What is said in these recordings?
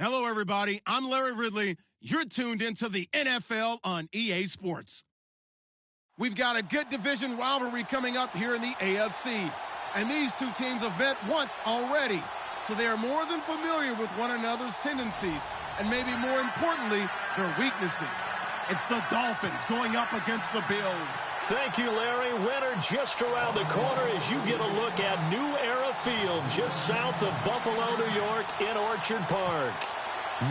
Hello, everybody. I'm Larry Ridley. You're tuned into the NFL on EA Sports. We've got a good division rivalry coming up here in the AFC. And these two teams have met once already. So they are more than familiar with one another's tendencies. And maybe more importantly, their weaknesses. It's the Dolphins going up against the Bills. Thank you, Larry. Winter just around the corner as you get a look at New Era Field, just south of Buffalo, New York, in Orchard Park.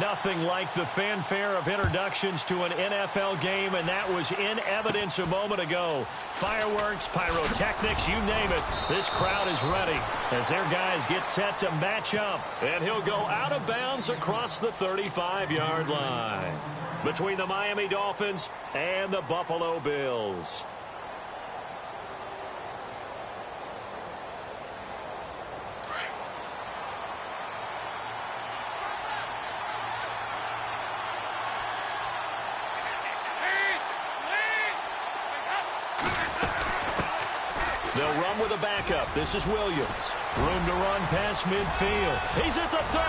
Nothing like the fanfare of introductions to an NFL game, and that was in evidence a moment ago. Fireworks, pyrotechnics, you name it. This crowd is ready as their guys get set to match up. And he'll go out of bounds across the 35-yard line between the Miami Dolphins and the Buffalo Bills. They'll run with a backup. This is Williams. Room to run past midfield. He's at the 30.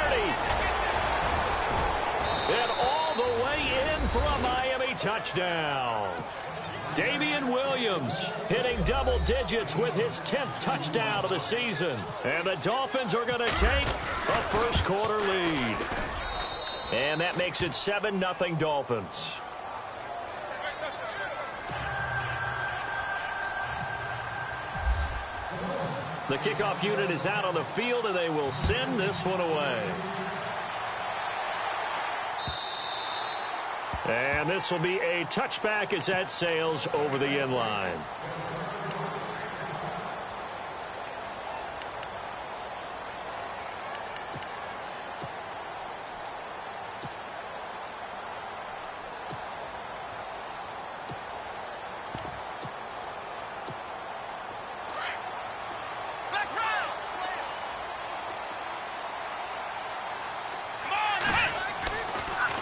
And all the way in for a Miami touchdown. Damian Williams hitting double digits with his 10th touchdown of the season. And the Dolphins are going to take a first quarter lead. And that makes it 7-0 Dolphins. The kickoff unit is out on the field, and they will send this one away. And this will be a touchback as that sails over the end line.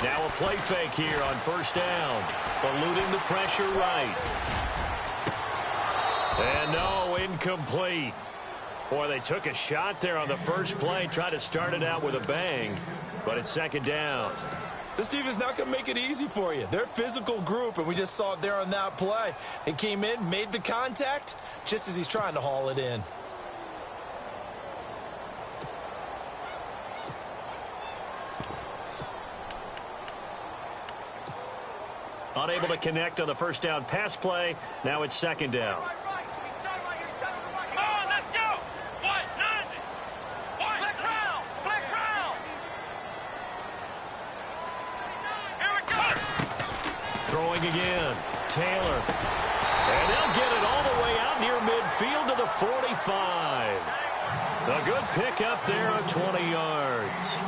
Now a play fake here on first down. Eluding the pressure right. And no, incomplete. Boy, they took a shot there on the first play. Tried to start it out with a bang. But it's second down. This defense not going to make it easy for you. They're a physical group, and we just saw it there on that play. They came in, made the contact, just as he's trying to haul it in. Unable to connect on the first down pass play. Now it's second down. Throwing again. Taylor. And they'll get it all the way out near midfield to the 45. A good pickup there of 20 yards.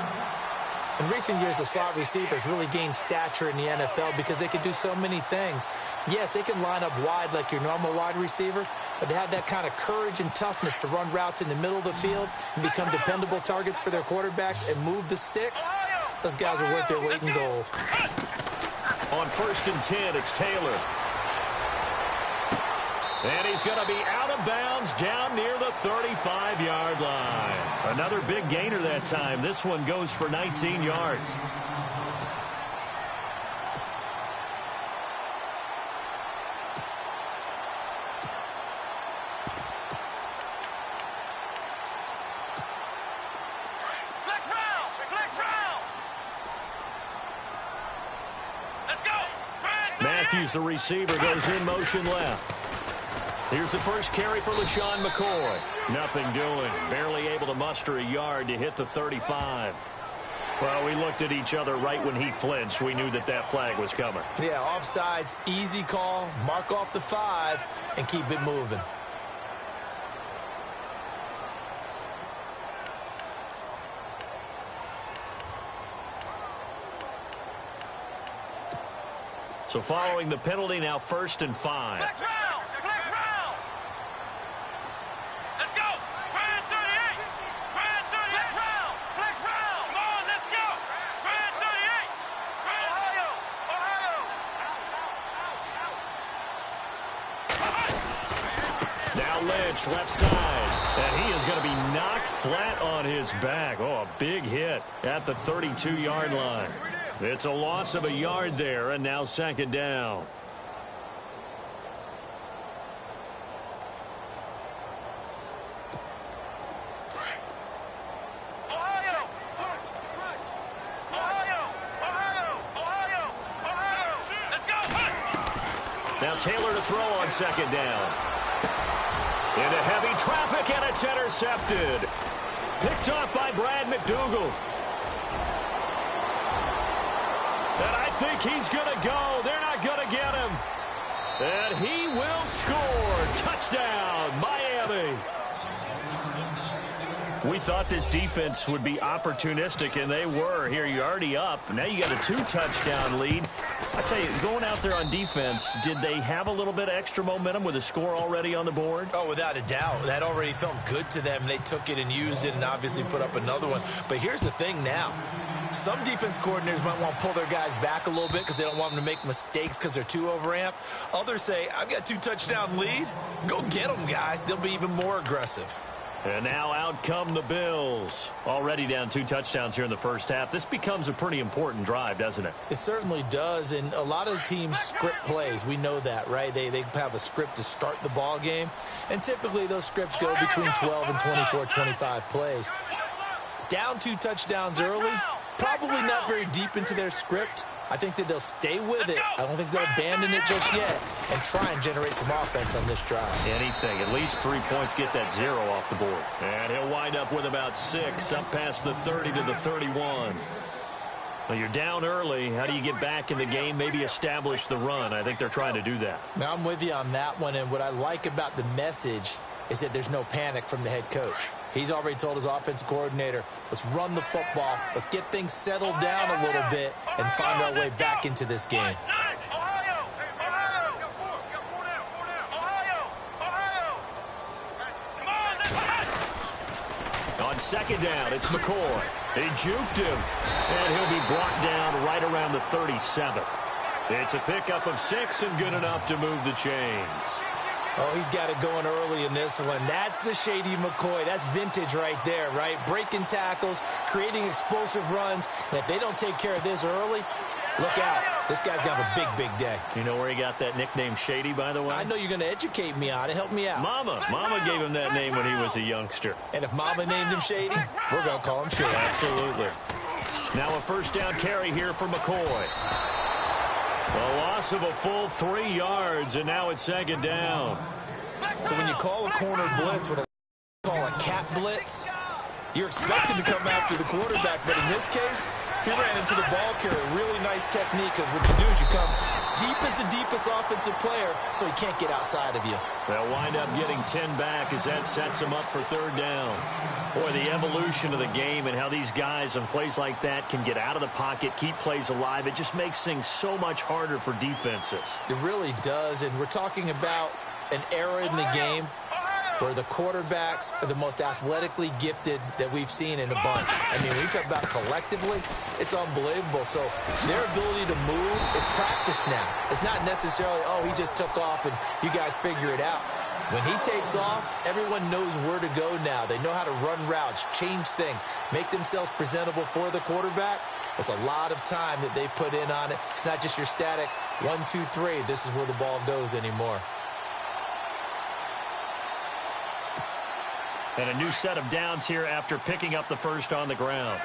In recent years, the slot receivers really gained stature in the NFL because they can do so many things. Yes, they can line up wide like your normal wide receiver, but to have that kind of courage and toughness to run routes in the middle of the field and become dependable targets for their quarterbacks and move the sticks, those guys are worth their weight in gold. On 1st and 10, it's Taylor. And he's going to be out of bounds down near the 35-yard line. Another big gainer that time. This one goes for 19 yards. Matthews, the receiver, goes in motion left. Here's the first carry for LaShawn McCoy. Nothing doing. Barely able to muster a yard to hit the 35. Well, we looked at each other right when he flinched. We knew that that flag was coming. Yeah, offsides, easy call. Mark off the 5 and keep it moving. So following the penalty, now 1st and 5. Let's go! Brand 38! Brand 38! Flex round! Come on, let's go! Brand 38! Ohio! Now Lynch, left side. And he is going to be knocked flat on his back. Oh, a big hit at the 32-yard line. It's a loss of a yard there, and now second down. Now Taylor to throw on second down. Into heavy traffic, and it's intercepted. Picked off by Brad McDougal. And I think he's going to go. They're not going to get him. And he will score. Touchdown, Miami. We thought this defense would be opportunistic, and they were. Here, you're already up. Now you got a 2-touchdown lead. I tell you, going out there on defense, did they have a little bit of extra momentum with a score already on the board? Oh, without a doubt. That already felt good to them. They took it and used it and obviously put up another one. But here's the thing now. Some defense coordinators might want to pull their guys back a little bit because they don't want them to make mistakes because they're too overamped. Others say, I've got a 2-touchdown lead. Go get them, guys. They'll be even more aggressive. And now out come the Bills. Already down 2 touchdowns here in the first half. This becomes a pretty important drive, doesn't it? It certainly does, and a lot of the teams script plays. We know that, right? They have a script to start the ball game, and typically those scripts go between 12 and 24, 25 plays. Down 2 touchdowns early, probably not very deep into their script. I think that they'll stay with it. I don't think they'll abandon it just yet and try and generate some offense on this drive. Anything. At least 3 points, get that 0 off the board. And he'll wind up with about 6, up past the 30 to the 31. Well, you're down early. How do you get back in the game, maybe establish the run? I think they're trying to do that. Now, I'm with you on that one, and what I like about the message is that there's no panic from the head coach. He's already told his offensive coordinator, let's run the football, let's get things settled down a little bit and find our way back into this game. On second down, it's McCoy. He juked him, and he'll be brought down right around the 37. It's a pickup of 6 and good enough to move the chains. Oh, he's got it going early in this one. That's the Shady McCoy. That's vintage right there, right? Breaking tackles, creating explosive runs. And if they don't take care of this early, look out. This guy's got a big, big day. You know where he got that nickname Shady, by the way? I know you're going to educate me on it. Help me out. Mama gave him that name when he was a youngster. And if Mama named him Shady, we're going to call him Shady. Absolutely. Now a first down carry here for McCoy. A loss of a full 3 yards, and now it's 2nd down. So when you call a corner blitz, what I call a cat blitz, you're expected to come after the quarterback, but in this case, he ran into the ball carrier. Really nice technique, because what you do is you come deep as the deepest offensive player, so he can't get outside of you. They'll wind up getting 10 back as that sets them up for 3rd down. Boy, the evolution of the game and how these guys on plays like that can get out of the pocket, keep plays alive, it just makes things so much harder for defenses. It really does, and we're talking about an era in the game where the quarterbacks are the most athletically gifted that we've seen in a bunch. I mean, when you talk about collectively, it's unbelievable. So their ability to move is practiced now. It's not necessarily, oh, he just took off and you guys figure it out. When he takes off, everyone knows where to go now. They know how to run routes, change things, make themselves presentable for the quarterback. It's a lot of time that they put in on it. It's not just your static 1, 2, 3. This is where the ball goes anymore. And a new set of downs here after picking up the first on the ground.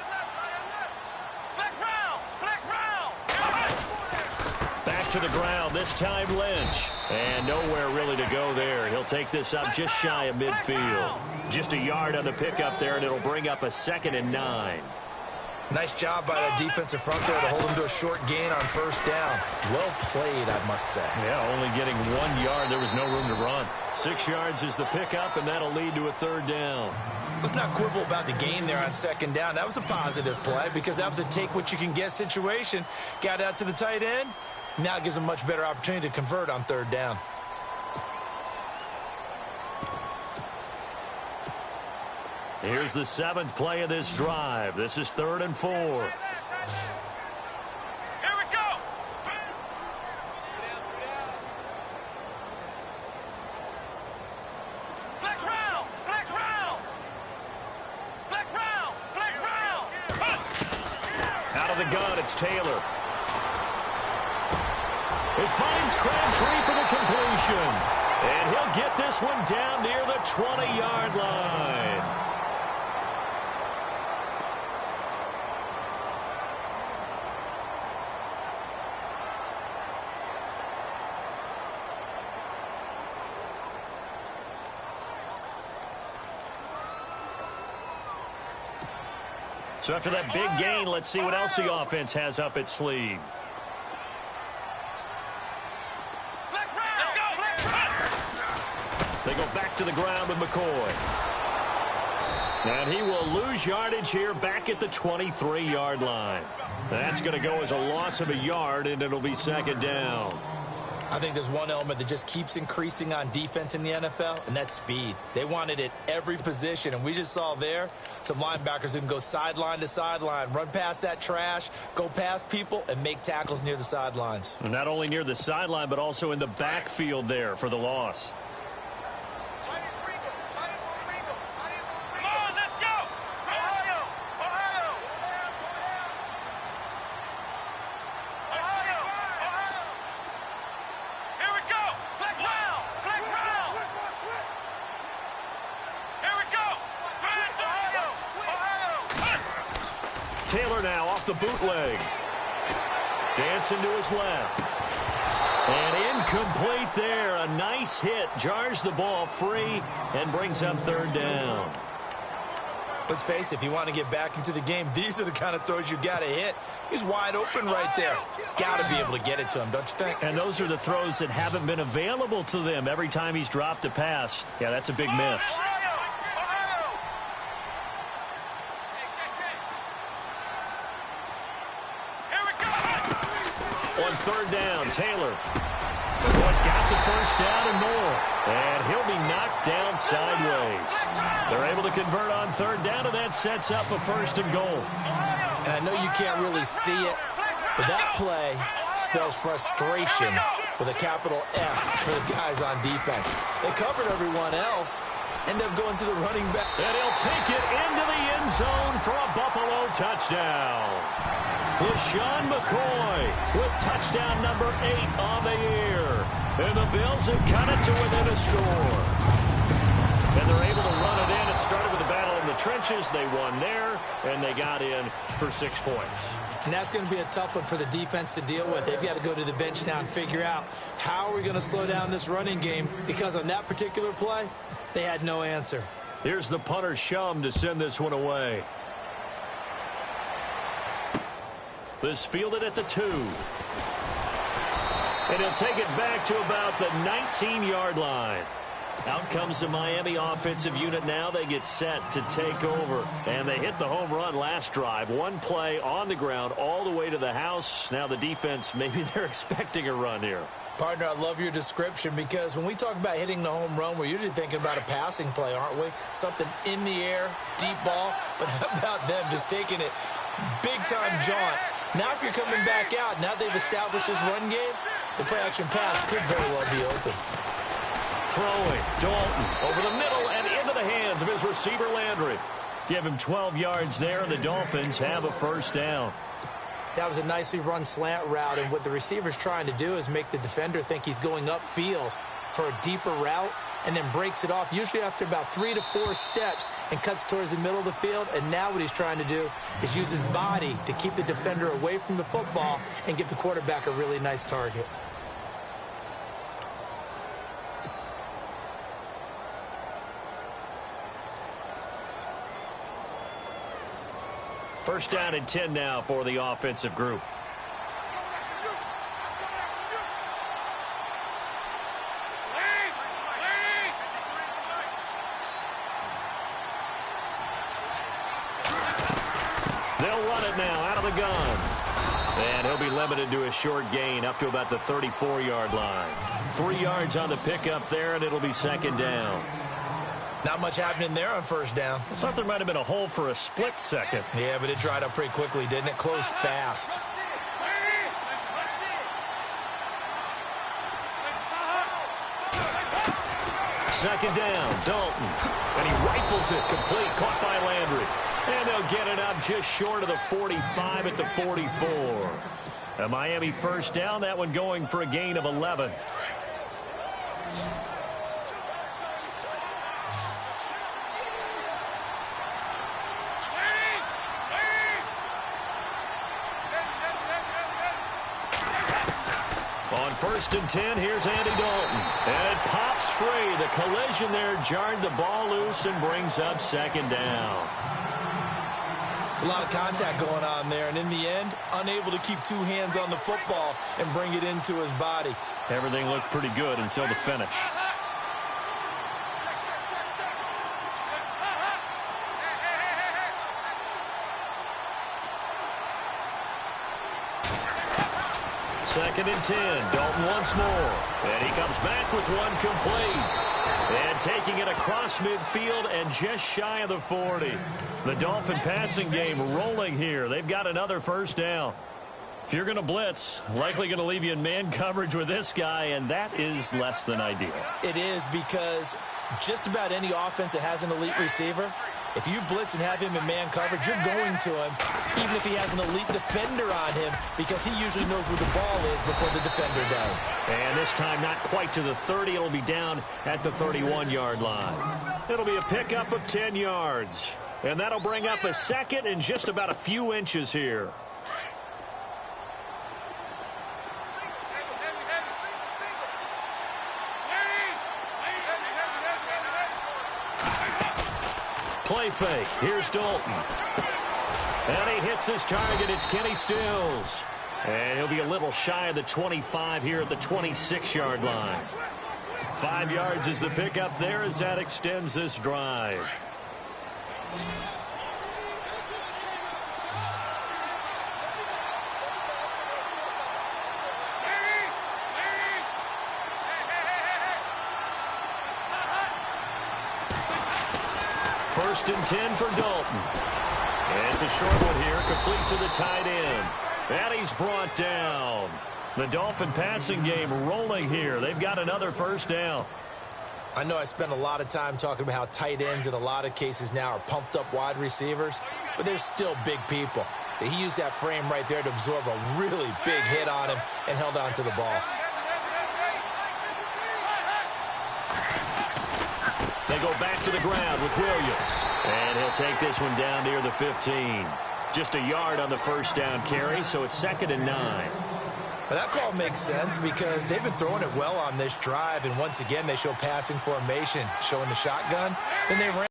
Back to the ground, this time Lynch. And nowhere really to go there. He'll take this up just shy of midfield. Just a yard on the pickup there, and it'll bring up a 2nd and 9. Nice job by that defensive front there to hold him to a short gain on 1st down. Well played, I must say. Yeah, only getting 1 yard. There was no room to run. 6 yards is the pickup, and that'll lead to a 3rd down. Let's not quibble about the gain there on 2nd down. That was a positive play because that was a take-what-you-can-get situation. Got out to the tight end. Now it gives him a much better opportunity to convert on 3rd down. Here's the 7th play of this drive. This is 3rd and 4. Here we go. Flex round, flex round. Flex round, flex round. Out of the gun, it's Taylor. It finds Crabtree for the completion. And he'll get this one down near the 20-yard line. So after that big gain, let's see what else the offense has up its sleeve. They go back to the ground with McCoy. And he will lose yardage here back at the 23-yard line. That's going to go as a loss of a yard, and it'll be 2nd down. I think there's one element that just keeps increasing on defense in the NFL, and that's speed. They want it at every position, and we just saw there some linebackers who can go sideline to sideline, run past that trash, go past people, and make tackles near the sidelines. And not only near the sideline, but also in the backfield there for the loss. Taylor now off the bootleg. Dancing to his left. And incomplete there. A nice hit. Jars the ball free and brings up 3rd down. Let's face it, if you want to get back into the game, these are the kind of throws you got to hit. He's wide open right there. Got to be able to get it to him, don't you think? And those are the throws that haven't been available to them every time he's dropped a pass. Yeah, that's a big miss. On 3rd down, Taylor. Boy's got the 1st down and more. And he'll be knocked down sideways. They're able to convert on 3rd down, and that sets up a 1st and goal. And I know you can't really see it, but that play spells frustration with a capital F for the guys on defense. They covered everyone else, end up going to the running back. And he'll take it into the end zone for a Buffalo touchdown. LaShawn McCoy with touchdown number 8 on the year. And the Bills have cut it to within a score. And they're able to run it in. It started with a battle in the trenches. They won there, and they got in for 6 points. And that's going to be a tough one for the defense to deal with. They've got to go to the bench now and figure out how are we going to slow down this running game, because on that particular play, they had no answer. Here's the punter Shum to send this one away. This fielded at the 2. And he'll take it back to about the 19-yard line. Out comes the Miami offensive unit now. They get set to take over. And they hit the home run last drive. One play on the ground all the way to the house. Now the defense, maybe they're expecting a run here. Partner, I love your description, because when we talk about hitting the home run, we're usually thinking about a passing play, aren't we? Something in the air, deep ball. But how about them just taking it big-time jaunt? Now if you're coming back out, now they've established this run game, the play-action pass could very well be open. Throwing, Dalton over the middle and into the hands of his receiver Landry. Give him 12 yards there, and the Dolphins have a first down. That was a nicely run slant route, and what the receiver's trying to do is make the defender think he's going upfield for a deeper route, and then breaks it off, usually after about 3 to 4 steps, and cuts towards the middle of the field. And now what he's trying to do is use his body to keep the defender away from the football and give the quarterback a really nice target. First down and 10 now for the offensive group. They'll run it now out of the gun. And he'll be limited to a short gain up to about the 34-yard line. 3 yards on the pickup there, and it'll be second down. Not much happening there on first down. I thought there might have been a hole for a split second. Yeah, but it dried up pretty quickly, didn't it? Closed fast. Second down, Dalton. And he rifles it complete, caught by Landry. And they'll get it up just short of the 45 at the 44. A Miami first down, that one going for a gain of 11. On first and 10, here's Andy Dalton. And it pops free. The collision there jarred the ball loose and brings up second down. It's a lot of contact going on there, and in the end, unable to keep 2 hands on the football and bring it into his body. Everything looked pretty good until the finish. Second and 10. Dalton once more. And he comes back with one complete. And taking it across midfield and just shy of the 40. The Dolphin passing game rolling here. They've got another first down. If you're going to blitz, likely going to leave you in man coverage with this guy, and that is less than ideal. It is, because just about any offense that has an elite receiver, if you blitz and have him in man coverage, you're going to him, even if he has an elite defender on him, because he usually knows where the ball is before the defender does. And this time not quite to the 30. It'll be down at the 31-yard line. It'll be a pickup of 10 yards. And that'll bring up a second and just about a few inches here. Play fake. Here's Dalton. And he hits his target. It's Kenny Stills. And he'll be a little shy of the 25 here at the 26-yard line. 5 yards is the pickup there as that extends this drive. First and 10 for Dalton. And it's a short one here, complete to the tight end. And he's brought down. The Dolphin passing game rolling here. They've got another first down. I know I spent a lot of time talking about how tight ends in a lot of cases now are pumped up wide receivers, but they're still big people. He used that frame right there to absorb a really big hit on him and held on to the ball. They go back to the ground with Williams. And he'll take this one down near the 15. Just a yard on the first down carry, so it's 2nd and 9. But that call makes sense because they've been throwing it well on this drive, and once again they show passing formation, showing the shotgun. Then they ran.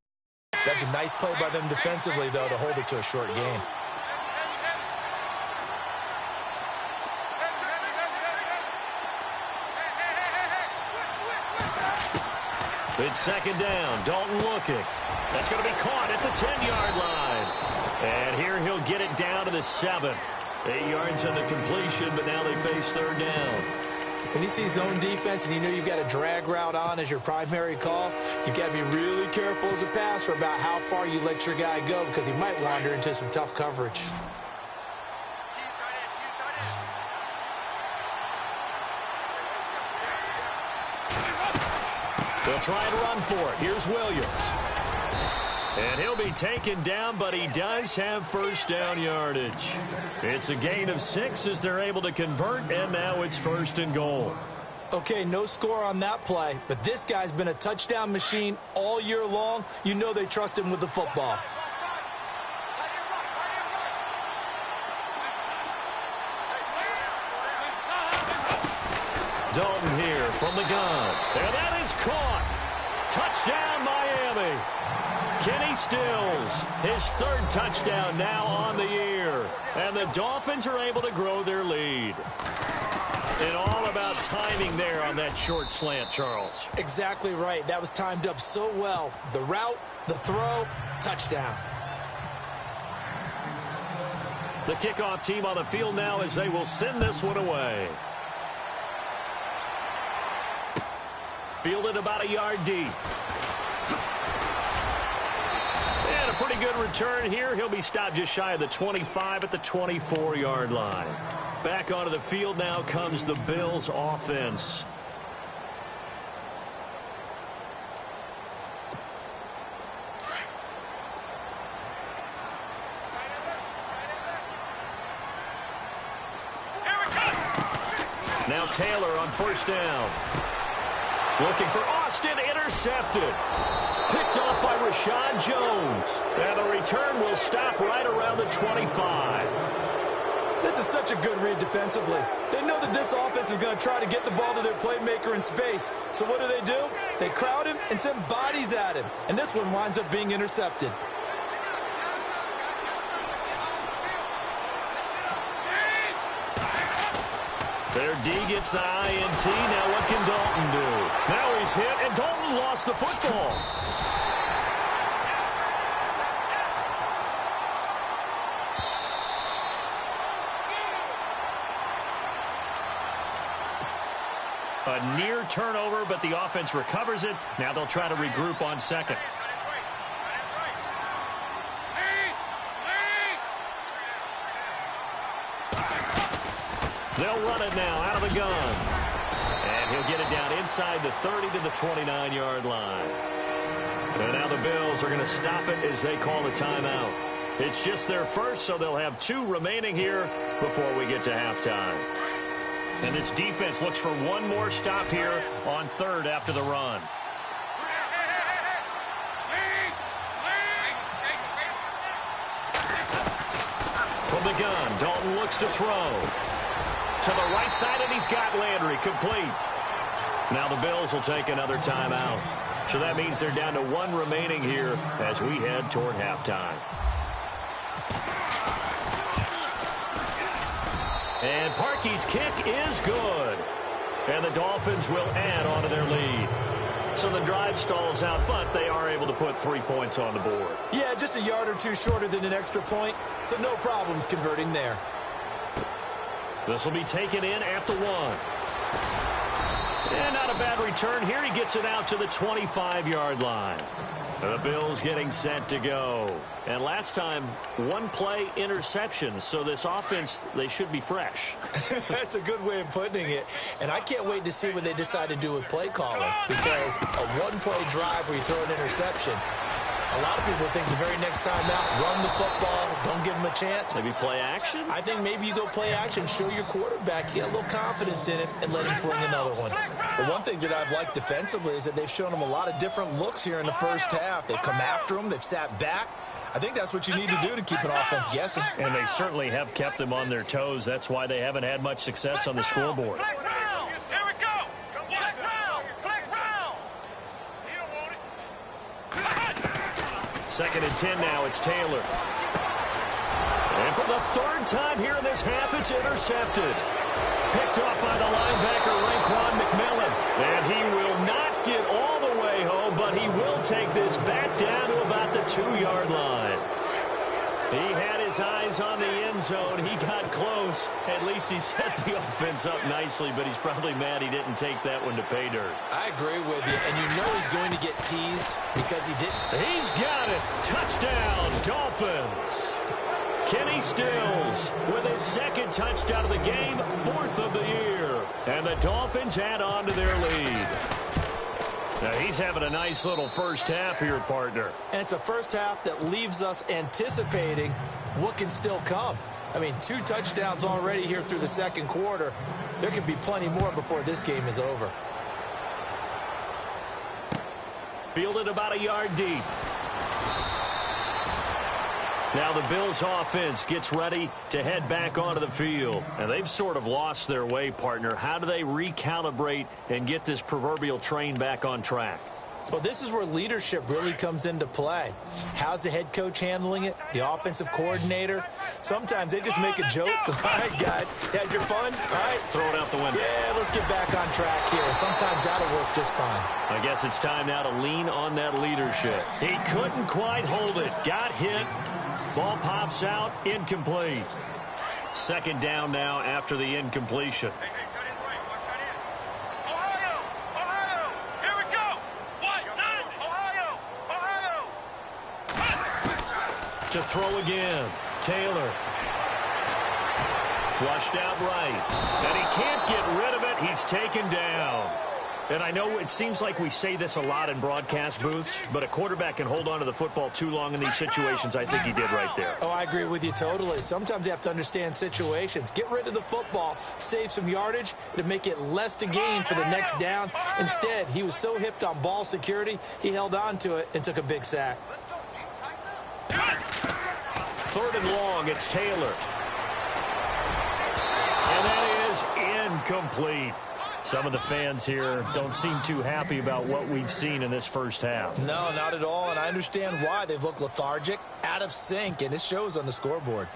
That's a nice play by them defensively, though, to hold it to a short gain. It's 2nd down. Dalton looking. That's going to be caught at the 10-yard line. And here he'll get it down to the 7. 8 yards on the completion, but now they face 3rd down. When you see zone defense and you know you've got a drag route on as your primary call, you've got to be really careful as a passer about how far you let your guy go because he might wander into some tough coverage. They'll try and run for it. Here's Williams. And he'll be taken down, but he does have first down yardage. It's a gain of 6 as they're able to convert, and now it's 1st and goal. Okay, no score on that play, but this guy's been a touchdown machine all year long. You know they trust him with the football. Dalton here from the gun. And that is caught. Touchdown, Miami. Kenny Stills, his 3rd touchdown now on the year. And the Dolphins are able to grow their lead. And all about timing there on that short slant, Charles. Exactly right. That was timed up so well. The route, the throw, touchdown. The kickoff team on the field now as they will send this one away. Fielded about a yard deep. And a pretty good return here. He'll be stopped just shy of the 25 at the 24-yard line. Back onto the field now comes the Bills offense. Now Taylor on 1st down. Looking for Austin, intercepted. Picked off by Rashad Jones. And the return will stop right around the 25. This is such a good read defensively. They know that this offense is going to try to get the ball to their playmaker in space. So what do? They crowd him and send bodies at him. And this one winds up being intercepted. Their D gets the INT. Now what can Dalton do? Now he's hit, and Dalton lost the football. A near turnover, but the offense recovers it. Now they'll try to regroup on 2nd. They'll run it now out of the gun. And he'll get it down inside the 30 to the 29-yard line. And now the Bills are going to stop it as they call a timeout. It's just their first, so they'll have 2 remaining here before we get to halftime. And this defense looks for one more stop here on 3rd after the run. From the gun, Dalton looks to throw. To the right side, and he's got Landry complete. Now the Bills will take another timeout. So that means they're down to 1 remaining here as we head toward halftime. And Parkey's kick is good. And the Dolphins will add on to their lead. So the drive stalls out, but they are able to put 3 points on the board. Yeah, just a yard or 2 shorter than an extra point. So no problems converting there. This will be taken in at the 1. And not a bad return here. He gets it out to the 25-yard line. The Bills getting set to go. And last time, 1 play interception. So this offense, they should be fresh. That's a good way of putting it. And I can't wait to see what they decide to do with play calling. Because a 1-play drive where you throw an interception, a lot of people think the very next time out, run the football, don't give them a chance. Maybe play action? I think maybe you go play action, show your quarterback, get a little confidence in it, and let him fling another one. The one thing that I've liked defensively is that they've shown him a lot of different looks here in the first half. They've come after him. They've sat back. I think that's what you need to do to keep an offense guessing. And they certainly have kept them on their toes. That's why they haven't had much success on the scoreboard. Flex round. Here we go. Flex round. Flex round. He don't want it. 2nd and 10 now. It's Taylor. And for the 3rd time here in this half, it's intercepted. Picked off by the linebacker, Raekwon McMillan. And he will not get all the way home, but he will take this back down to about the 2-yard line. He had his eyes on the end zone. He got close. At least he set the offense up nicely, but he's probably mad he didn't take that one to pay dirt. I agree with you, and you know he's going to get teased because he didn't. He's got it. Touchdown, Dolphins. Kenny Stills with his 2nd touchdown of the game, 4th of the year. And the Dolphins add on to their lead. Now he's having a nice little first half here, partner. And it's a first half that leaves us anticipating what can still come. I mean, 2 touchdowns already here through the 2nd quarter. There could be plenty more before this game is over. Fielded about a yard deep. Now the Bills offense gets ready to head back onto the field. And they've sort of lost their way, partner. How do they recalibrate and get this proverbial train back on track? Well, this is where leadership really comes into play. How's the head coach handling it? The offensive coordinator? Sometimes they just make a joke. All right, guys, had your fun? All right. Throw it out the window. Yeah, let's get back on track here. And sometimes that'll work just fine. I guess it's time now to lean on that leadership. He couldn't quite hold it. Got hit. Ball pops out, incomplete. 2nd down now after the incompletion. Ohio. Ohio. Here we go. Ohio. To throw again. Taylor. Flushed out right. And he can't get rid of it. He's taken down. And I know it seems like we say this a lot in broadcast booths, but a quarterback can hold on to the football too long in these situations. I think he did right there. Oh, I agree with you totally. Sometimes you have to understand situations. Get rid of the football, save some yardage to make it less to gain for the next down. Instead, he was so hipped on ball security, he held on to it and took a big sack. 3rd and long, it's Taylor. And that is incomplete. Some of the fans here don't seem too happy about what we've seen in this first half. No, not at all, and I understand why. They've looked lethargic, out of sync, and it shows on the scoreboard.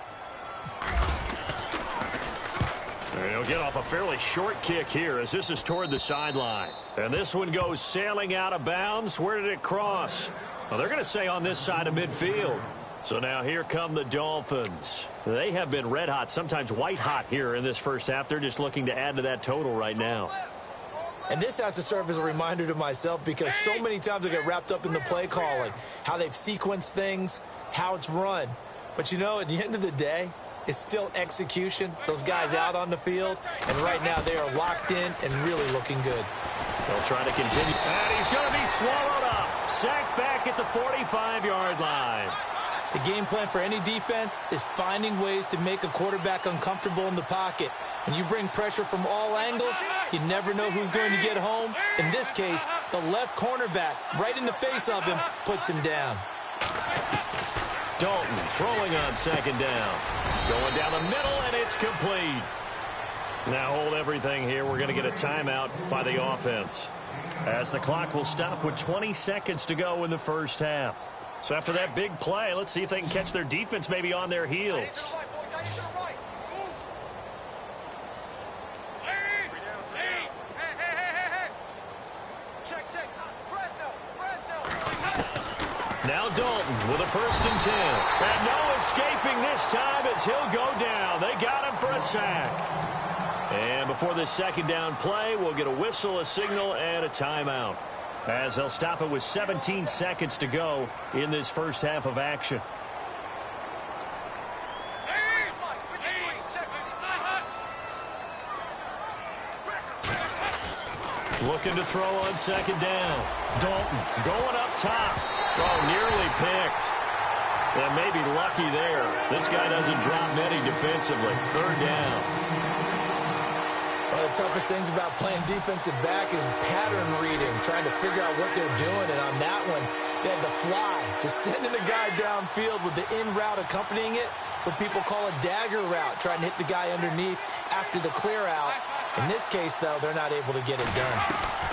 He'll get off a fairly short kick here as this is toward the sideline. And this one goes sailing out of bounds. Where did it cross? Well, they're going to say on this side of midfield. So now here come the Dolphins. They have been red hot, sometimes white hot here in this first half. They're just looking to add to that total right now. And this has to serve as a reminder to myself because so many times I get wrapped up in the play calling, how they've sequenced things, how it's run. But, you know, at the end of the day, it's still execution. Those guys out on the field, and right now they are locked in and really looking good. They'll try to continue. And he's going to be swallowed up. Sacked back at the 45-yard line. The game plan for any defense is finding ways to make a quarterback uncomfortable in the pocket. When you bring pressure from all angles, you never know who's going to get home. In this case, the left cornerback, right in the face of him, puts him down. Dalton throwing on 2nd down. Going down the middle, and it's complete. Now hold everything here. We're going to get a timeout by the offense, as the clock will stop with 20 seconds to go in the first half. So after that big play, let's see if they can catch their defense maybe on their heels. Now Dalton with a 1st and 10. And no escaping this time as he'll go down. They got him for a sack. And before this 2nd down play, we'll get a whistle, a signal, and a timeout, as they'll stop it with 17 seconds to go in this first half of action. Looking to throw on 2nd down. Dalton going up top. Oh, nearly picked. And maybe lucky there. This guy doesn't drop many defensively. 3rd down. One of the toughest things about playing defensive back is pattern reading, trying to figure out what they're doing. And on that one, They had the fly, just sending a guy downfield with the in route accompanying it, what people call a dagger route, trying to hit the guy underneath after the clear out. In this case, though, they're not able to get it done.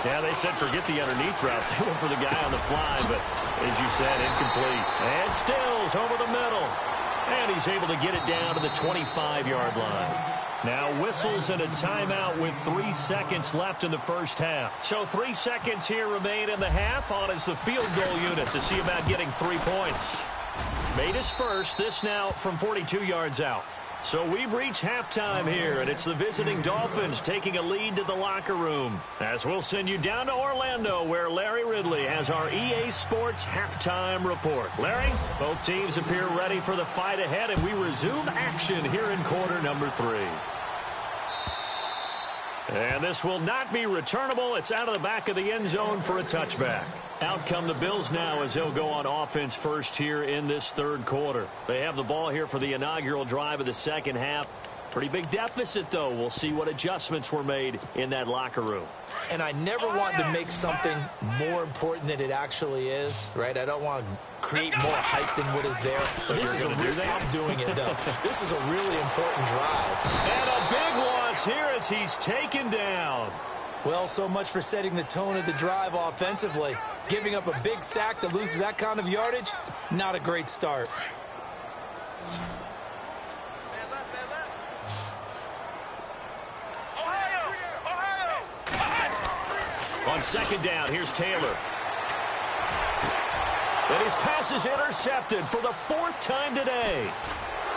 Yeah, they said forget the underneath route. They went for the guy on the fly, but as you said, incomplete. And Stills over the middle. And he's able to get it down to the 25-yard line. Now whistles and a timeout with 3 seconds left in the first half. So 3 seconds here remain in the half. On is the field goal unit to see about getting 3 points. Made his first, this now from 42 yards out. So we've reached halftime here, and it's the visiting Dolphins taking a lead to the locker room. As we'll send you down to Orlando, where Larry Ridley has our EA Sports halftime report. Larry, both teams appear ready for the fight ahead, and we resume action here in quarter number 3. And this will not be returnable. It's out of the back of the end zone for a touchback. Out come the Bills now as they'll go on offense first here in this third quarter. They have the ball here for the inaugural drive of the second half. Pretty big deficit, though. We'll see what adjustments were made in that locker room. And I never want to make something more important than it actually is, right? I don't want to create more hype than what is there. But this is I'm doing it, though. This is a really important drive. And a big loss here as he's taken down. Well, so much for setting the tone of the drive offensively. Giving up a big sack that loses that kind of yardage, not a great start. On second down, here's Taylor. And his pass is intercepted for the 4th time today.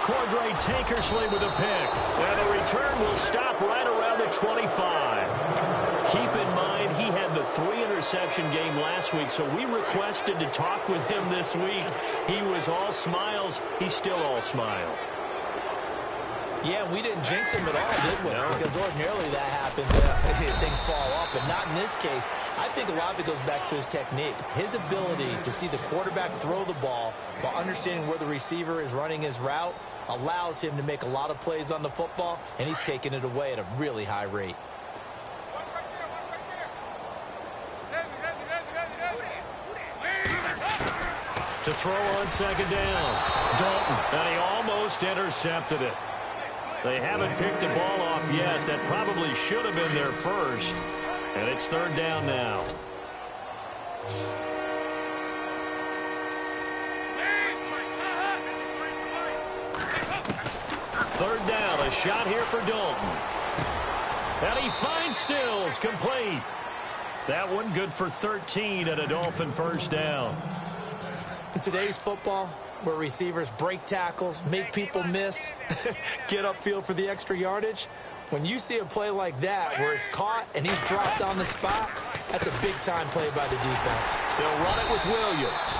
Cordray Tankersley with a pick. And the return will stop right around the 25. Keep in mind, he had the 3-interception game last week, so we requested to talk with him this week. He was all smiles. He's still all smile. Yeah, we didn't jinx him at all, did we? No. Because ordinarily that happens. Things fall off, but not in this case. I think a lot of it goes back to his technique. His ability to see the quarterback throw the ball while understanding where the receiver is running his route allows him to make a lot of plays on the football, and he's taking it away at a really high rate. To throw on second down. Dalton. And he almost intercepted it. They haven't picked a ball off yet. That probably should have been their first. And it's third down now. Third down, a shot here for Dalton. And he finds Stills, complete. That one good for 13 and a Dolphin first down. In today's football, where receivers break tackles, make people miss, get upfield for the extra yardage, when you see a play like that where it's caught and he's dropped on the spot, that's a big-time play by the defense. They'll run it with Williams.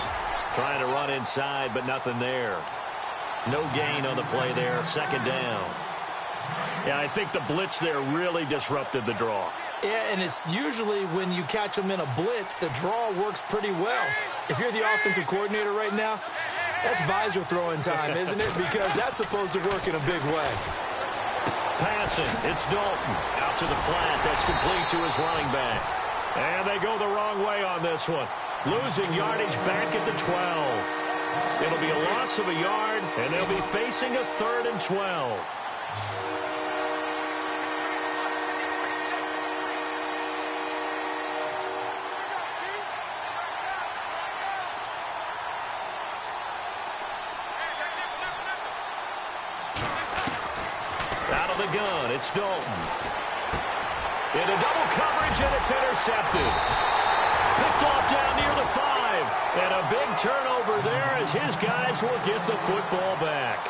Trying to run inside, but nothing there. No gain on the play there, second down. Yeah, I think the blitz there really disrupted the draw. Yeah, and it's usually when you catch them in a blitz, the draw works pretty well. If you're the offensive coordinator right now, that's visor throwing time, isn't it? Because that's supposed to work in a big way. Passing, it's Dalton. Out to the flat, that's complete to his running back. And they go the wrong way on this one. Losing yardage back at the 12. It'll be a loss of a yard, and they'll be facing a 3rd and 12. Out of the gun, it's Dalton. Into double coverage, and it's intercepted. Picked off down near the 5. And a big turnover there as his guys will get the football back.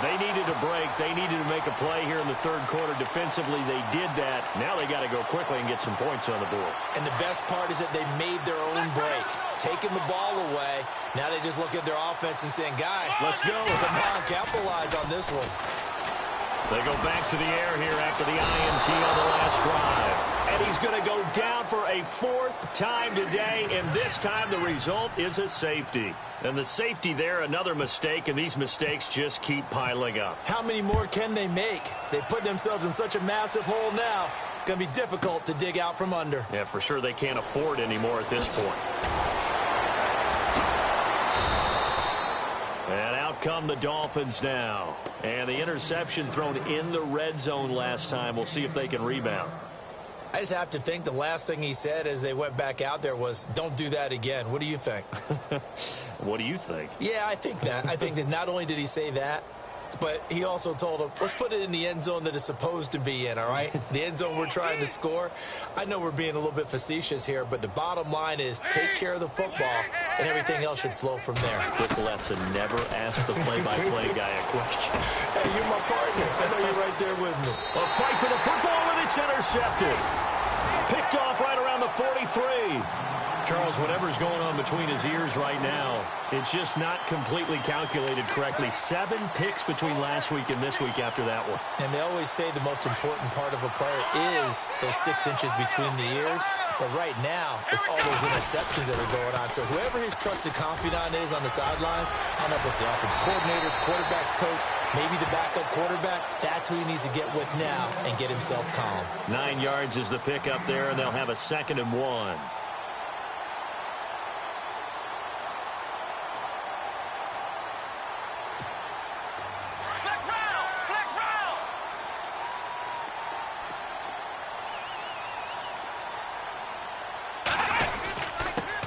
They needed a break. They needed to make a play here in the third quarter. Defensively, they did that. Now they got to go quickly and get some points on the board. And the best part is that they made their own break. Taking the ball away. Now they just look at their offense and saying, guys, let's go. Come on, capitalize on this one. They go back to the air here after the INT on the last drive. And he's going to go down for a 4th time today, and this time the result is a safety. And the safety there, another mistake, and these mistakes just keep piling up. How many more can they make? They put themselves in such a massive hole now. Going to be difficult to dig out from under. Yeah, for sure they can't afford anymore at this point. come the Dolphins now. And the interception thrown in the red zone last time. We'll see if they can rebound. I just have to think the last thing he said as they went back out there was, don't do that again. What do you think? What do you think? Yeah, I think that. I think that not only did he say that, but he also told him, let's put it in the end zone that it's supposed to be in, all right? The end zone we're trying to score. I know we're being a little bit facetious here, but the bottom line is take care of the football, and everything else should flow from there. Quick lesson, never ask the play-by-play guy a question. Hey, you're my partner. I know you're right there with me. A fight for the football, and it's intercepted. Picked off right around the 43. Charles, whatever's going on between his ears right now, it's just not completely calculated correctly. 7 picks between last week and this week after that one. And they always say the most important part of a player is those 6 inches between the ears. But right now, it's all those interceptions that are going on. So whoever his trusted confidant is on the sidelines, I don't know if it's the offense coordinator, quarterback's coach, maybe the backup quarterback, that's who he needs to get with now and get himself calm. 9 yards is the pick up there, and they'll have a 2nd and 1.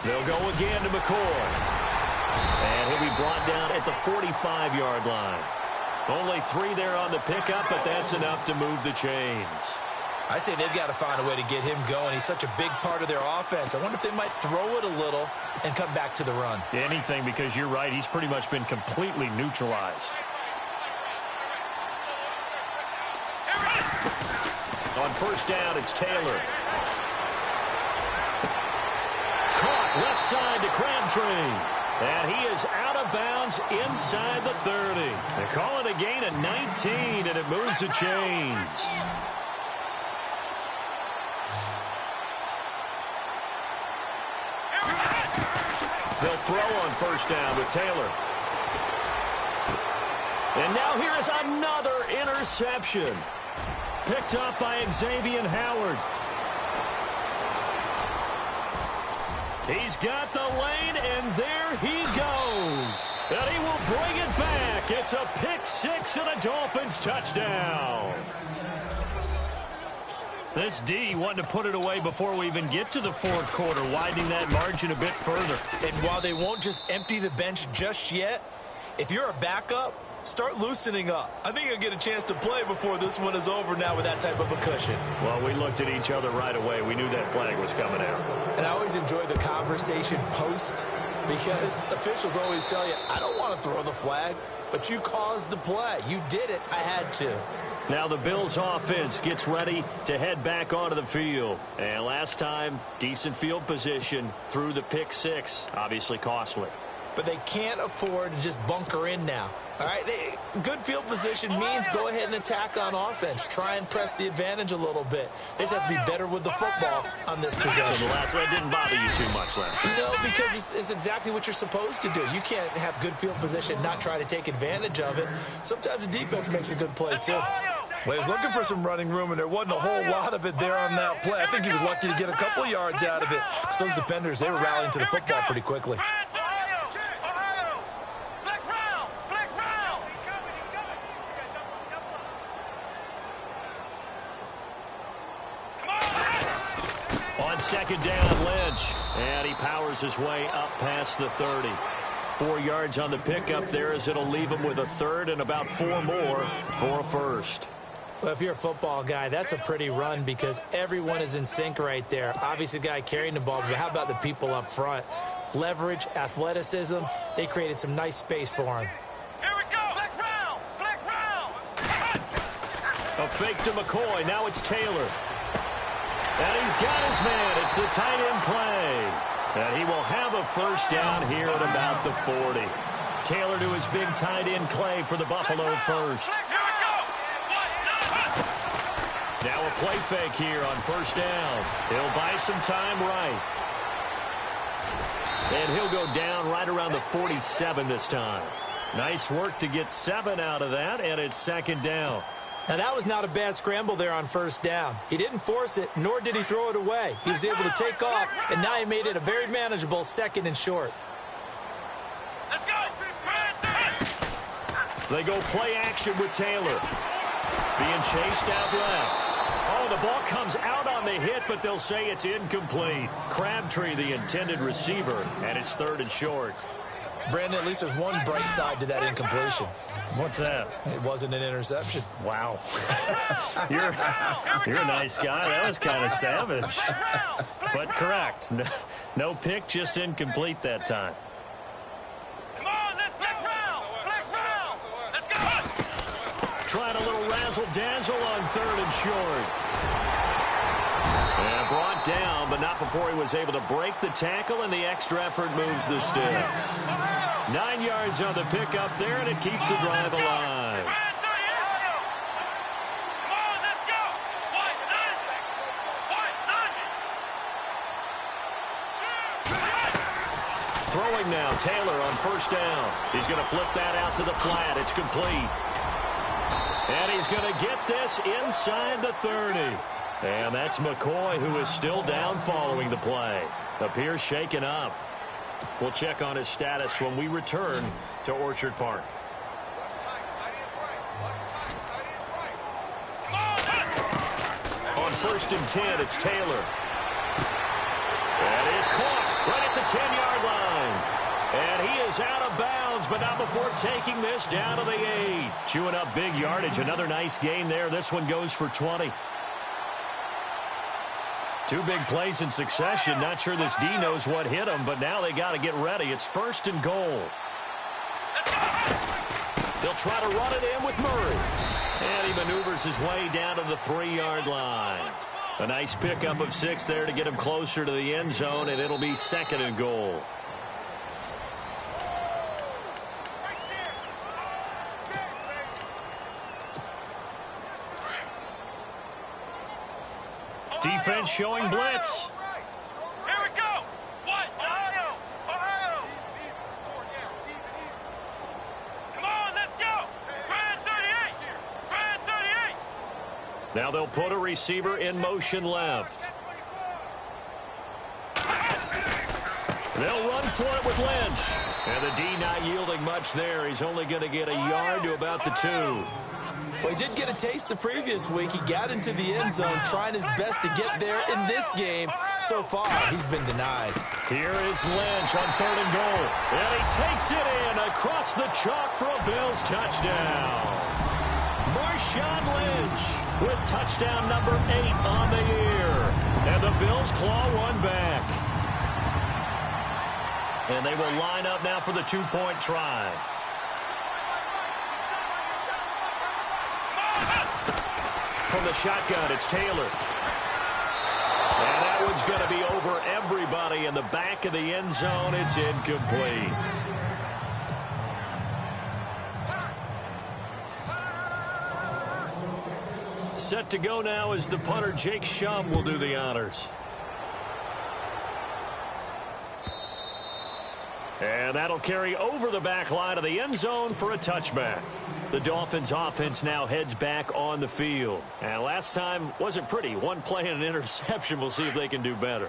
They'll go again to McCoy. And he'll be brought down at the 45-yard line. Only 3 there on the pickup, but that's enough to move the chains. I'd say they've got to find a way to get him going. He's such a big part of their offense. I wonder if they might throw it a little and come back to the run. Anything, because you're right. He's pretty much been completely neutralized. On first down, it's Taylor. Caught left side to Crabtree. And he is out of bounds inside the 30. They call it a gain of 19, and it moves the chains. They'll throw on first down with Taylor. And now here is another interception. Picked up by Xavier Howard. He's got the lane, and there he goes. And he will bring it back. It's a pick six and a Dolphins touchdown. This D wanted to put it away before we even get to the fourth quarter, widening that margin a bit further. And while they won't just empty the bench just yet, if you're a backup, start loosening up. I think you'll get a chance to play before this one is over now with that type of a cushion. Well, we looked at each other right away. We knew that flag was coming out. And I always enjoy the conversation post because officials always tell you, I don't want to throw the flag, but you caused the play. You did it. I had to. Now the Bills offense gets ready to head back onto the field. And last time, decent field position through the pick six. Obviously costly. But they can't afford to just bunker in now. All right, good field position means go ahead and attack on offense. Try and press the advantage a little bit. They just have to be better with the football on this possession. So the last one didn't bother you too much last time. No, because it's exactly what you're supposed to do. You can't have good field position, not try to take advantage of it. Sometimes the defense makes a good play, too. Well, he was looking for some running room, and there wasn't a whole lot of it there on that play. I think he was lucky to get a couple yards out of it. So those defenders, they were rallying to the football pretty quickly. On second down, Lynch. And he powers his way up past the 30. 4 yards on the pickup there as it'll leave him with a third and about 4 more for a first. Well, if you're a football guy, that's a pretty run because everyone is in sync right there. Obviously, the guy carrying the ball, but how about the people up front? Leverage, athleticism, they created some nice space for him. Here we go. Flex round. Flex round. A fake to McCoy. Now it's Taylor. And he's got his man. It's the tight end play. And he will have a first down here at about the 40. Taylor to his big tight end Clay for the Buffalo first. Now a play fake here on first down. He'll buy some time right. And he'll go down right around the 47 this time. Nice work to get 7 out of that, and it's second down. Now, that was not a bad scramble there on first down. He didn't force it, nor did he throw it away. He was able to take off, and now he made it a very manageable second and short. Let's go. They go play action with Taylor. Being chased out left. Oh, the ball comes out on the hit, but they'll say it's incomplete. Crabtree, the intended receiver, and it's 3rd and short. Brandon, at least there's one bright side to that incompletion. What's that? It wasn't an interception. Wow. You're a nice guy. That was kind of savage. But correct. No pick, just incomplete that time. Come on, let's flex round. Flex round. Let's go. Trying a little razzle-dazzle on 3rd and short. And brought down, but not before he was able to break the tackle, and the extra effort moves the sticks. 9 yards on the pickup there, and it keeps the drive alive. Come on, let's go. White, Throwing now, Taylor on 1st down. He's going to flip that out to the flat. It's complete. And he's going to get this inside the 30. And that's McCoy, who is still down following the play. Appears shaken up. We'll check on his status when we return to Orchard Park. On 1st and 10, it's Taylor. That is caught right at the 10-yard line. And he is out of bounds, but not before taking this down to the 8. Chewing up big yardage. Another nice gain there. This one goes for 20. 2 big plays in succession. Not sure this D knows what hit him, but now they got to get ready. It's 1st and goal. They'll try to run it in with Murray. And he maneuvers his way down to the 3-yard line. A nice pickup of 6 there to get him closer to the end zone, and it'll be 2nd and goal. Defense showing blitz. Here we go. What? Ohio. Ohio. Come on, let's go. Grand 38. Grand 38. Now they'll put a receiver in motion left. They'll run for it with Lynch. And the D not yielding much there. He's only going to get a yard to about the 2. Well, he did get a taste the previous week. He got into the end zone trying his best to get there in this game. So far, he's been denied. Here is Lynch on 3rd and goal. And he takes it in across the chalk for a Bills touchdown. Marshawn Lynch with touchdown number 8 on the year. And the Bills claw one back. And they will line up now for the 2-point try. From the shotgun, it's Taylor. And that one's going to be over everybody in the back of the end zone. It's incomplete. Set to go now is the punter, Jake Shum, will do the honors. And that'll carry over the back line of the end zone for a touchback. The Dolphins offense now heads back on the field. And last time wasn't pretty. 1 play and an interception. We'll see if they can do better.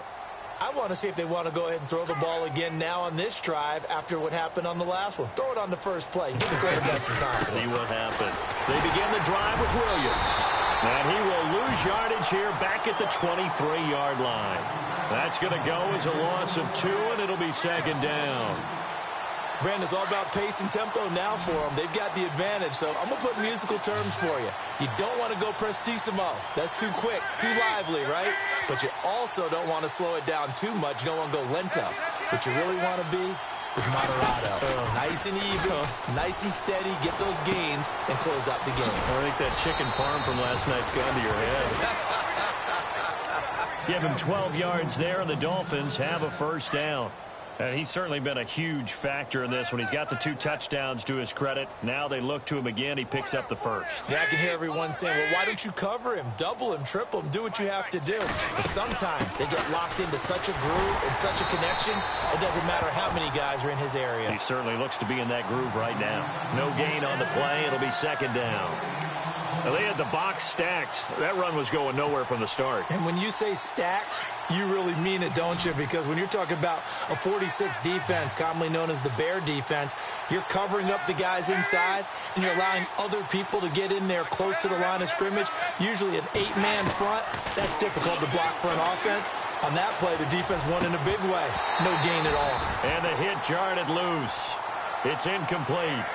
I want to see if they want to go ahead and throw the ball again now on this drive after what happened on the last one. Throw it on the first play. Give the quarterback some confidence. See what happens. They begin the drive with Williams. And he will lose yardage here back at the 23-yard line. That's going to go as a loss of 2, and it'll be 2nd down. Brandon, it's all about pace and tempo now for them. They've got the advantage, so I'm going to put musical terms for you. You don't want to go prestissimo. That's too quick, too lively, right? But you also don't want to slow it down too much. You don't want to go lento. What you really want to be is moderato. Nice and even, nice and steady, get those gains, and close out the game. I think that chicken parm from last night's gone to your head. Give him 12 yards there, and the Dolphins have a 1st down. And he's certainly been a huge factor in this one. He's got the 2 touchdowns to his credit. Now they look to him again. He picks up the 1st. Yeah, I can hear everyone saying, well, why don't you cover him? Double him, triple him, do what you have to do. But sometimes they get locked into such a groove and such a connection, it doesn't matter how many guys are in his area. He certainly looks to be in that groove right now. No gain on the play. It'll be 2nd down. Now, they had the box stacked. That run was going nowhere from the start. And when you say stacked, You really mean it, don't you? Because when you're talking about a 46 defense, commonly known as the Bear defense, you're covering up the guys inside, and you're allowing other people to get in there close to the line of scrimmage, usually an 8-man front. That's difficult to block for an offense. On that play, the defense won in a big way. No gain at all. And the hit jarred it loose. It's incomplete.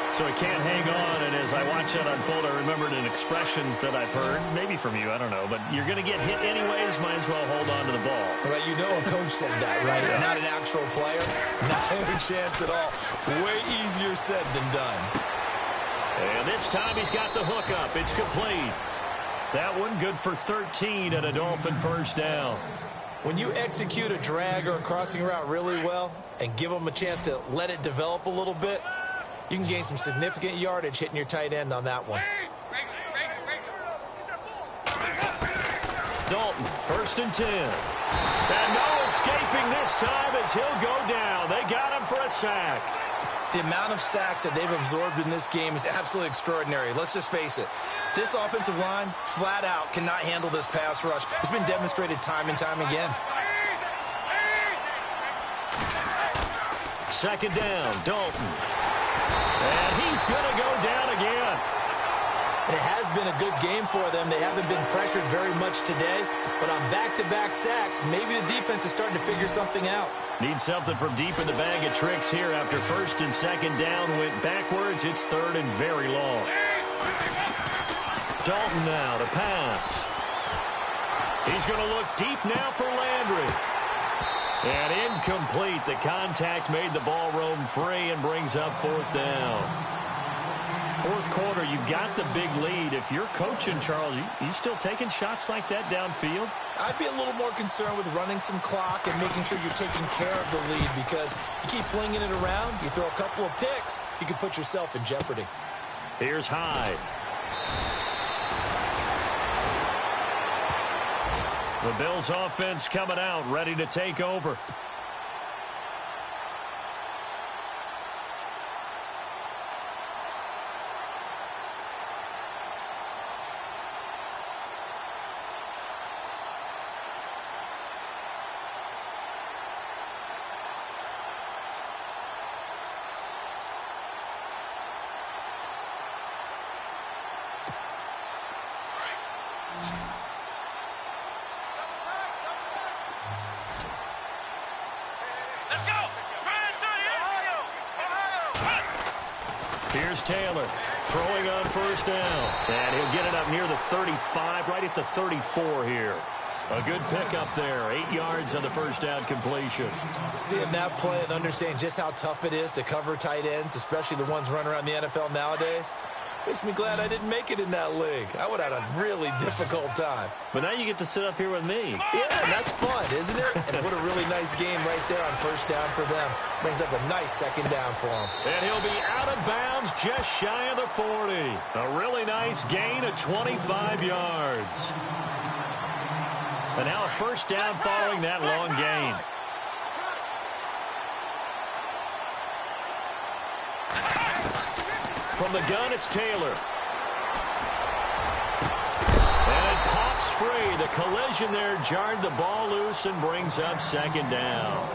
So he can't hang on, and as I watch that unfold, I remembered an expression that I've heard, maybe from you, I don't know, but you're going to get hit anyways, might as well hold on to the ball. Right, you know a coach said that, right? Yeah. Not an actual player. Not a chance at all. Way easier said than done. And this time he's got the hook up. It's complete. That one good for 13 and a Dolphin first down. When you execute a drag or a crossing route really well and give them a chance to let it develop a little bit, you can gain some significant yardage hitting your tight end on that one. Dalton, 1st and 10. And no escaping this time as he'll go down. They got him for a sack. The amount of sacks that they've absorbed in this game is absolutely extraordinary. Let's just face it. This offensive line, flat out, cannot handle this pass rush. It's been demonstrated time and time again. 2nd down, Dalton. And he's going to go down again. And it has been a good game for them. They haven't been pressured very much today. But on back-to-back sacks, maybe the defense is starting to figure something out. Need something from deep in the bag of tricks here after 1st and 2nd down went backwards. It's 3rd and very long. Dalton now to pass. He's going to look deep now for Landry. And incomplete. The contact made the ball roam free and brings up 4th down. 4th quarter, you've got the big lead. If you're coaching, Charles, you still taking shots like that downfield? I'd be a little more concerned with running some clock and making sure you're taking care of the lead, because you keep flinging it around, you throw a couple of picks, you can put yourself in jeopardy. Here's Hyde. The Bills offense coming out, ready to take over. Here's Taylor throwing on 1st down. And he'll get it up near the 35, right at the 34 here. A good pickup there. 8 yards on the 1st down completion. Seeing that play and understanding just how tough it is to cover tight ends, especially the ones running around the NFL nowadays, makes me glad I didn't make it in that league. I would have had a really difficult time. But now you get to sit up here with me. Yeah, and that's fun, isn't it? And what a really nice game right there on 1st down for them. Brings up a nice 2nd down for them. And he'll be out of bounds just shy of the 40. A really nice gain of 25 yards. And now a 1st down following that long gain. From the gun, it's Taylor. And it pops free. The collision there jarred the ball loose and brings up 2nd down.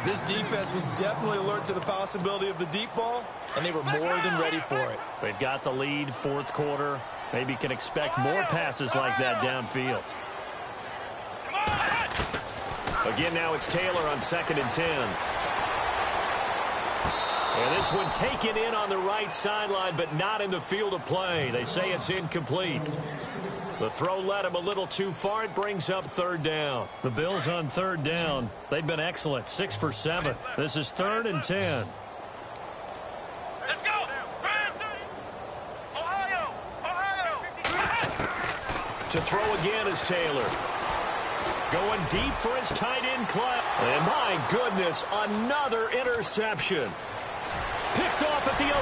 This defense was definitely alert to the possibility of the deep ball, and they were more than ready for it. They've got the lead, 4th quarter. Maybe can expect more passes like that downfield. Again, now it's Taylor on 2nd and 10. And this one taken in on the right sideline, but not in the field of play. They say it's incomplete. The throw led him a little too far. It brings up 3rd down. The Bills on 3rd down. They've been excellent, 6 for 7. This is 3rd and 10. Let's go! Ohio! To throw again is Taylor. Going deep for his tight end club. And my goodness, another interception. Picked off at the 11.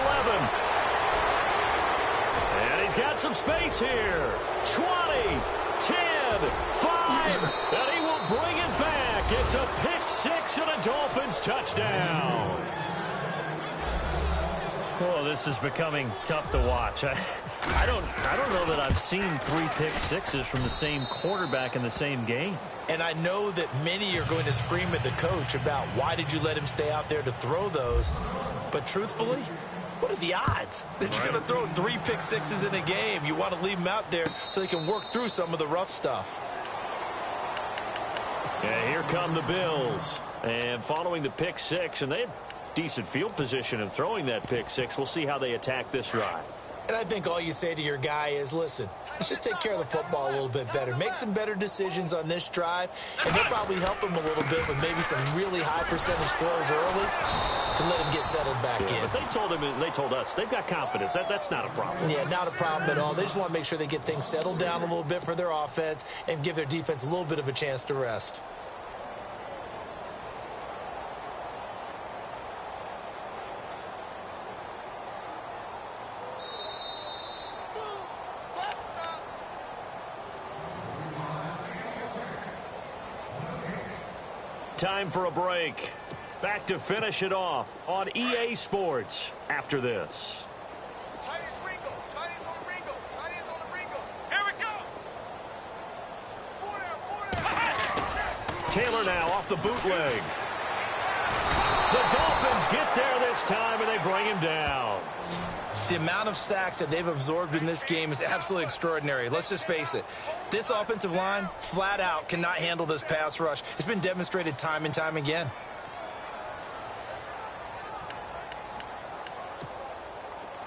And he's got some space here. 20, 10, 5. And he will bring it back. It's a pick 6 and a Dolphins touchdown. Oh, this is becoming tough to watch. I don't know that I've seen 3 pick sixes from the same quarterback in the same game. And I know that many are going to scream at the coach about why did you let him stay out there to throw those. But truthfully, what are the odds that you're going to throw 3 pick sixes in a game? You want to leave them out there so they can work through some of the rough stuff. Yeah, here come the Bills. And following the pick six, and they have decent field position in throwing that pick six. We'll see how they attack this drive. And I think all you say to your guy is, listen, let's just take care of the football a little bit better. Make some better decisions on this drive, and they'll probably help him a little bit with maybe some really high percentage throws early to let him get settled back in. But they told us they've got confidence. That's not a problem. Yeah, not a problem at all. They just want to make sure they get things settled down a little bit for their offense and give their defense a little bit of a chance to rest. Time for a break. Back to finish it off on EA Sports after this. Tight ends Ringo. Tight ends on the Ringo. Tight ends on the Ringo. Here we go. 4 down. Taylor now off the bootleg. The Dolphins get there this time, and they bring him down. The amount of sacks that they've absorbed in this game is absolutely extraordinary. Let's just face it. This offensive line, flat out, cannot handle this pass rush. It's been demonstrated time and time again.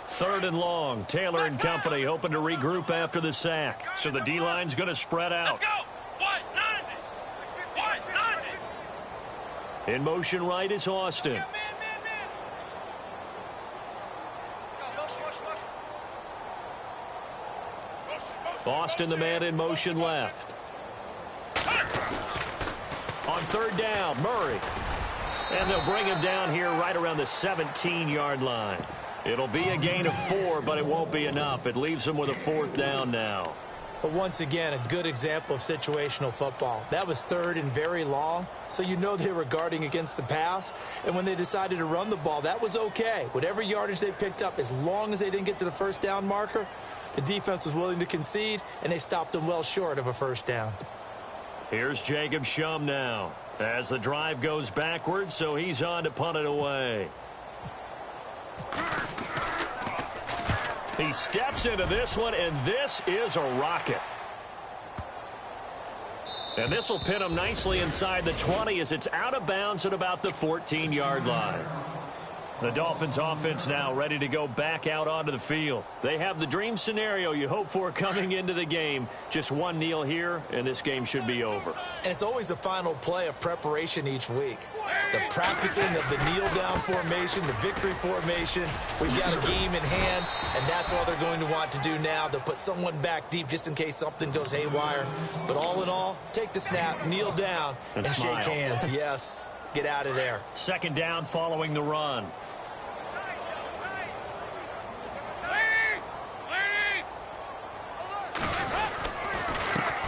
Third and long. Taylor and company hoping to regroup after the sack. So the D-line's going to spread out. Let's go. What? 90. What? 90. In motion right is Austin. Man. Austin, the man in motion left. On third down, Murray. And they'll bring him down here right around the 17-yard line. It'll be a gain of 4, but it won't be enough. It leaves them with a 4th down now. But once again, a good example of situational football. That was third and very long, so you know they were guarding against the pass. And when they decided to run the ball, that was okay. Whatever yardage they picked up, as long as they didn't get to the first down marker, the defense was willing to concede, and they stopped them well short of a first down. Here's Jacob Shum now as the drive goes backwards, so he's on to punt it away. He steps into this one, and this is a rocket. And this will pin him nicely inside the 20 as it's out of bounds at about the 14-yard line. The Dolphins offense now ready to go back out onto the field. They have the dream scenario you hope for coming into the game. Just one kneel here, and this game should be over. And it's always the final play of preparation each week. The practicing of the kneel-down formation, the victory formation. We've got a game in hand, and that's all they're going to want to do now. They'll put someone back deep just in case something goes haywire. But all in all, take the snap, kneel down, and shake hands. Yes, get out of there. Second down following the run.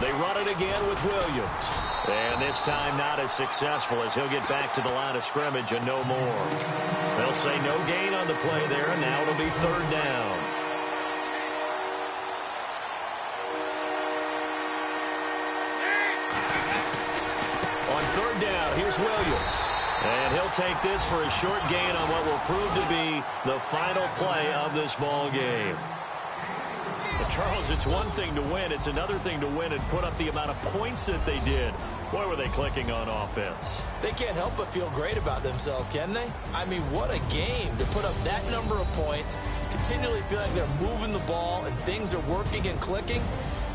They run it again with Williams. And this time not as successful as he'll get back to the line of scrimmage and no more. They'll say no gain on the play there, and now it'll be third down. On third down, here's Williams. And he'll take this for a short gain on what will prove to be the final play of this ball game. But Charles, it's one thing to win. It's another thing to win and put up the amount of points that they did. Boy, were they clicking on offense. They can't help but feel great about themselves, can they? I mean, what a game to put up that number of points, continually feel like they're moving the ball and things are working and clicking.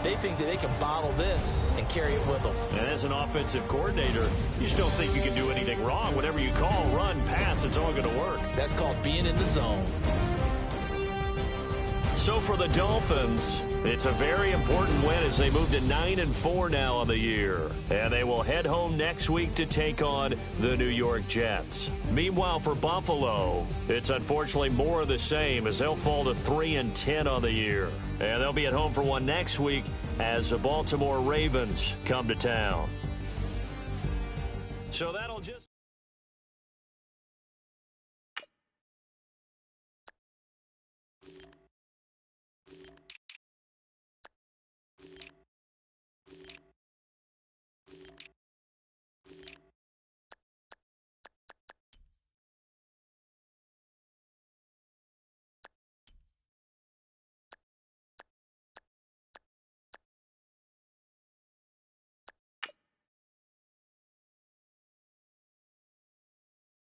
They think that they can bottle this and carry it with them. And as an offensive coordinator, you just don't think you can do anything wrong. Whatever you call, run, pass, it's all going to work. That's called being in the zone. So for the Dolphins, it's a very important win as they move to 9-4 now on the year. And they will head home next week to take on the New York Jets. Meanwhile, for Buffalo, it's unfortunately more of the same as they'll fall to 3-10 on the year. And they'll be at home for one next week as the Baltimore Ravens come to town. So that'll just...